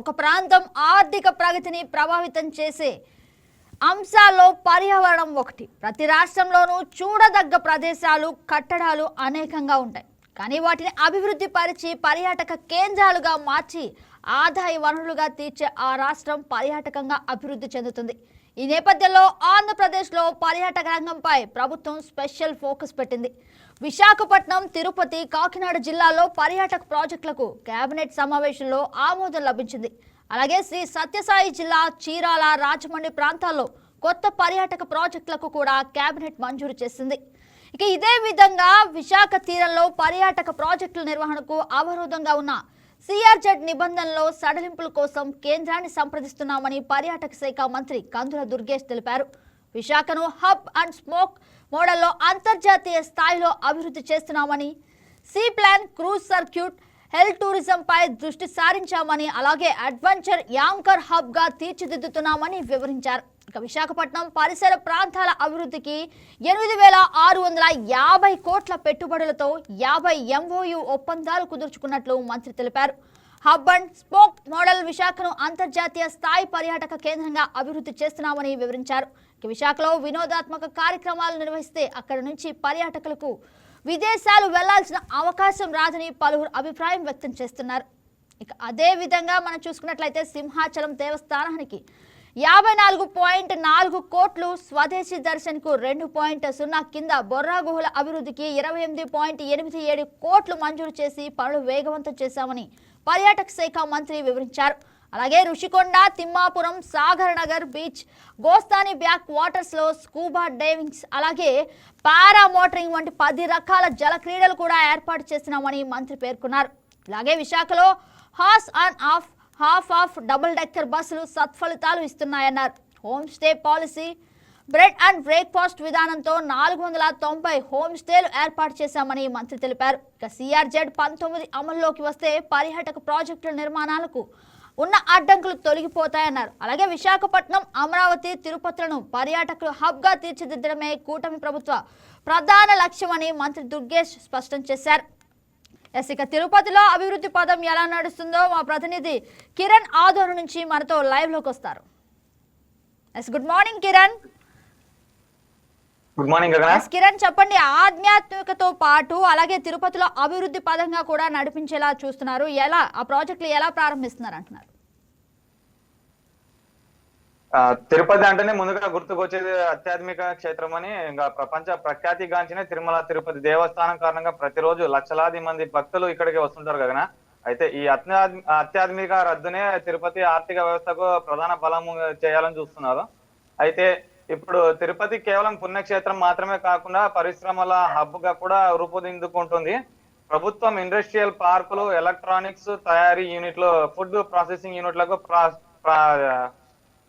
ఒక ప్రాంతం ఆర్థిక ప్రగతిని ప్రభావితం చేసే అంశాల్లో పర్యావరణం ఒకటి. ప్రతి రాష్ట్రంలోనూ చూడదగ్గ ప్రదేశాలు, కట్టడాలు అనేకంగా ఉంటాయి. కానీ వాటిని అభివృద్ధి పరిచి పర్యాటక కేంద్రాలుగా మార్చి ఆదాయ వనరులుగా తీర్చే ఆ రాష్ట్రం పర్యాటకంగా అభివృద్ధి చెందుతుంది. ఈ నేపథ్యంలో ఆంధ్రప్రదేశ్లో పర్యాటక రంగంపై ప్రభుత్వం స్పెషల్ ఫోకస్ పెట్టింది. విశాఖపట్నం, తిరుపతి, కాకినాడ జిల్లాల్లో పర్యాటక ప్రాజెక్టులకు కేబినెట్ సమావేశంలో ఆమోదం లభించింది. అలాగే శ్రీ సత్యసాయి జిల్లా చీరాల, రాజమండ్రి ప్రాంతాల్లో కొత్త పర్యాటక ప్రాజెక్టులకు కూడా కేబినెట్ మంజూరు చేసింది. ఇక ఇదే విధంగా విశాఖ తీరంలో పర్యాటక ప్రాజెక్టుల నిర్వహణకు అవరోధంగా ఉన్న సిఆర్జెడ్ నిబంధనలో సడలింపుల కోసం కేంద్రాన్ని సంప్రదిస్తున్నామని పర్యాటక శాఖ మంత్రి కందుల దుర్గేష్ తెలిపారు. విశాఖను హబ్ అండ్ స్పోక్ మోడల్లో అంతర్జాతీయ స్థాయిలో అభివృద్ధి చేస్తున్నామని, సీ ప్లాన్, క్రూజ్ సర్క్యూట్, హెల్ టూరిజంపై దృష్టి సారించామని, అలాగే అడ్వెంచర్ యాంకర్ హబ్గా తీర్చిదిద్దుతున్నామని వివరించారు. ఇక విశాఖపట్నం పరిసర ప్రాంతాల అభివృద్ధికి 8,650 కోట్ల పెట్టుబడులతో 50 MOU ఒప్పందాలు కుదుర్చుకున్నట్లు మంత్రి తెలిపారు. హబ్ అండ్ స్పోక్ మోడల్ విశాఖను అంతర్జాతీయ స్థాయి పర్యాటక కేంద్రంగా అభివృద్ధి చేస్తున్నామని వివరించారు. ఇక విశాఖలో వినోదాత్మక కార్యక్రమాలు నిర్వహిస్తే అక్కడి నుంచి పర్యాటకులకు విదేశాలు వెళ్లాల్సిన అవకాశం రాదని పలువురు అభిప్రాయం వ్యక్తం చేస్తున్నారు. ఇక అదే విధంగా మనం చూసుకున్నట్లయితే సింహాచలం దేవస్థానానికి 54.4 కోట్లు, స్వదేశీ దర్శన్కు 2.0 కింద బొర్రా గుహల అభివృద్ధికి 28.87 కోట్లు మంజూరు చేసి పనులు వేగవంతం చేశామని పర్యాటక శాఖ మంత్రి వివరించారు. అలాగే Rushikonda, Thimmapuram, Sagar Nagar beach, Gosthani back waters లో స్కూబా డైవింగ్స్, అలాగే పారా మోటరింగ్ వంటి 10 రకాల జల క్రీడలు కూడా ఏర్పాటు చేస్తున్నామని మంత్రి పేర్కొన్నారు. అలాగే విశాఖలో హాఫ్ ఆఫ్ డబుల్ డెక్కర్ బస్సులు సత్ఫలితాలు ఇస్తున్నాయన్నారు. Home stay policy, bread and breakfast విధానంతో 490 హోమ్ స్టేలు ఏర్పాటు చేశామని మంత్రి తెలిపారు. ఇక సిఆర్జెడ్ 19 అమల్లోకి వస్తే పర్యాటక ప్రాజెక్టుల నిర్మాణాలకు ఉన్న అడ్డంకులు తొలగిపోతాయన్నారు. అలాగే విశాఖపట్నం, అమరావతి, తిరుపతులను పర్యాటకులు హబ్గా తీర్చిదిద్దడమే కూటమి ప్రభుత్వ ప్రధాన లక్ష్యమని మంత్రి దుర్గేష్ స్పష్టం చేశారు. ఇక తిరుపతిలో అభివృద్ధి పదం ఎలా నడుస్తుందో మా ప్రతినిధి కిరణ్ ఆదోని నుంచి మనతో లైవ్ లోకి వస్తారు. Good morning Kiran. Good morning Kiran, చెప్పండి, ఆధ్యాత్మికతో పాటు అలాగే తిరుపతిలో అభివృద్ధి పదంగా కూడా నడిపించేలా చూస్తున్నారు. ఎలా ఆ ప్రాజెక్టులు ఎలా ప్రారంభిస్తున్నారు అంటున్నారు? తిరుపతి అంటేనే ముందుగా గుర్తుకొచ్చేది ఆధ్యాత్మిక క్షేత్రం అని, ఇంకా ప్రపంచ ప్రఖ్యాతిగాంచిన తిరుమల తిరుపతి దేవస్థానం కారణంగా ప్రతిరోజు లక్షలాది మంది భక్తులు ఇక్కడికి వస్తుంటారు కదా. అయితే ఈ ఆధ్యాత్మిక రద్దునే తిరుపతి ఆర్థిక వ్యవస్థకు ప్రధాన బలం చేయాలని చూస్తున్నారు. అయితే ఇప్పుడు తిరుపతి కేవలం పుణ్యక్షేత్రం మాత్రమే కాకుండా పరిశ్రమల హబ్ గా కూడా రూపుదిద్దుకుంటుంది. ప్రభుత్వం ఇండస్ట్రియల్ పార్కులు, ఎలక్ట్రానిక్స్ తయారీ యూనిట్లు, ఫుడ్ ప్రాసెసింగ్ యూనిట్లకు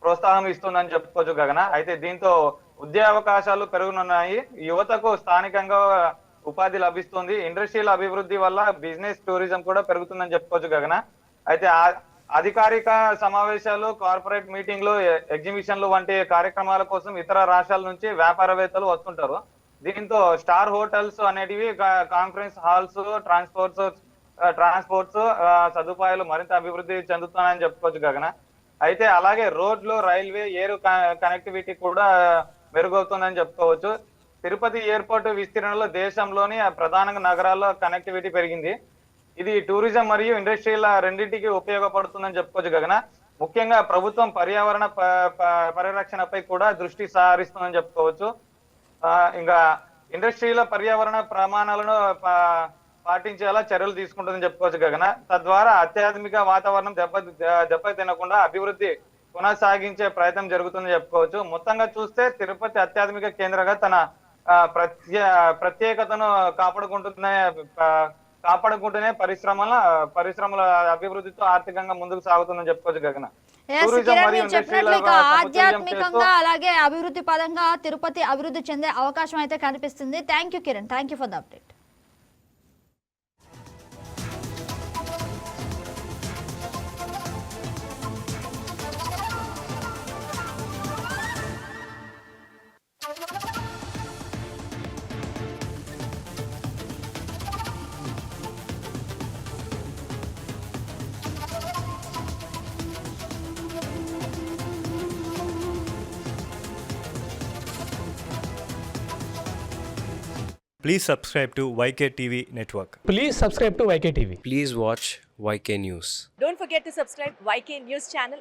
ప్రోత్సాహం ఇస్తుందని చెప్పుకోవచ్చు గగన. అయితే దీంతో ఉద్యోగావకాశాలు పెరుగునున్నాయి, యువతకు స్థానికంగా ఉపాధి లభిస్తుంది. ఇండస్ట్రియల్ అభివృద్ధి వల్ల బిజినెస్ టూరిజం కూడా పెరుగుతుందని చెప్పుకోవచ్చు గగన. అయితే అధికారిక సమావేశాలు, కార్పొరేట్ మీటింగ్లు, ఎగ్జిబిషన్లు వంటి కార్యక్రమాల కోసం ఇతర రాష్ట్రాల నుంచి వ్యాపారవేత్తలు వస్తుంటారు. దీంతో స్టార్ హోటల్స్ అనేటివి, కాన్ఫరెన్స్ హాల్స్, ట్రాన్స్పోర్ట్స్ సదుపాయాలు మరింత అభివృద్ధి చెందుతున్నాయని చెప్పుకోవచ్చు గగన. అయితే అలాగే రోడ్లు, రైల్వే, ఎయిర్ కనెక్టివిటీ కూడా మెరుగవుతుందని చెప్పుకోవచ్చు. తిరుపతి ఎయిర్పోర్ట్ విస్తీర్ణంలో దేశంలోని ప్రధాన నగరాల్లో కనెక్టివిటీ పెరిగింది. ఇది టూరిజం మరియు ఇండస్ట్రియల్ రెండింటికి ఉపయోగపడుతుందని చెప్పుకోవచ్చు గగన. ముఖ్యంగా ప్రభుత్వం పర్యావరణ పరిరక్షణపై కూడా దృష్టి సారిస్తుందని చెప్పుకోవచ్చు. ఇంకా ఇండస్ట్రీల పర్యావరణ ప్రమాణాలను పాటించేలా చర్యలు తీసుకుంటుందని చెప్పుకోవచ్చు గగన. తద్వారా ఆధ్యాత్మిక వాతావరణం దెబ్బతినకుండా అభివృద్ధి కొనసాగించే ప్రయత్నం జరుగుతుందని చెప్పుకోవచ్చు. మొత్తంగా చూస్తే తిరుపతి ఆధ్యాత్మిక కేంద్రంగా తన ప్రత్యేకతను కాపాడుకుంటూనే పరిశ్రమల అభివృద్ధితో ఆర్థికంగా ముందుకు సాగుతుందని చెప్పుకోవచ్చు గగన. ఆధ్యాత్మికంగా అలాగే అభివృద్ధి పదంగా తిరుపతి అభివృద్ధి చెందే అవకాశం అయితే కనిపిస్తుంది. Thank you Kiran, thank you for the update. Please subscribe to YK TV Network. Please subscribe to YK TV. Please watch YK News. Don't forget to subscribe YK News channel.